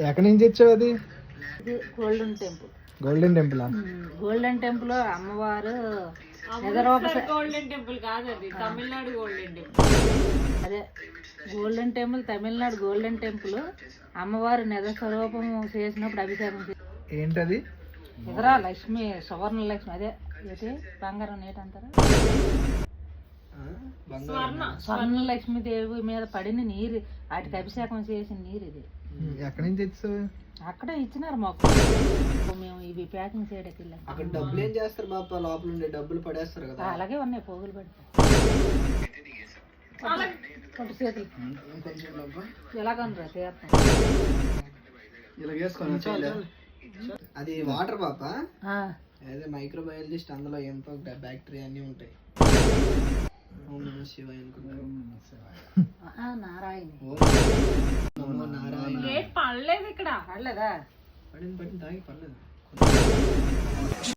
ఎక్కడి నుంచి తెచ్చావు అది? ఇది golden temple. Golden temple. Golden temple అమ్మవారు గోల్డెన్ టెంపుల్ కాదు, అది తమిళనాడు గోల్డెన్ టెంపుల్. అదే golden temple, Tamil Nadu golden temple. అమ్మవారు నిజ స్వరూపం చేసినప్పుడు అభిషేకం ఏంటది? ఎదురా లక్ష్మి, సువర్ణ లక్ష్మి. అదే ఏంటి బంగారం నేటి అంటారా, స్వర్ణ లక్ష్మి దేవి మీద పడిన నీరు, వాటికి అభిషేకం చేసిన నీరు ఇది. ఎక్కడి నుంచి తెచ్చావు? అక్కడే ఇచ్చినారు మాకు. మేము ఇవి ప్యాకింగ్ చేయడానికి వెళ్ళాం. అక్కడ డబ్బులు ఏం చేస్తారు బాపా? లోపల ఉండే డబ్బులు పడేస్తారు కదా. అలాగే ఉన్నాయి, పోగులు పడి చేతులు ఎలాగనరా తీర్థం. ఇలా వేసుకొని అది వాటర్ పాప, అదే మైక్రోబయాలజిస్ట్, అందులో ఎంతో బ్యాక్టీరియా అన్ని ఉంటాయి. శివ నారాయణ పడలేదు ఇక్కడ. పడలేదా? పడింది తాగి పర్లేదు.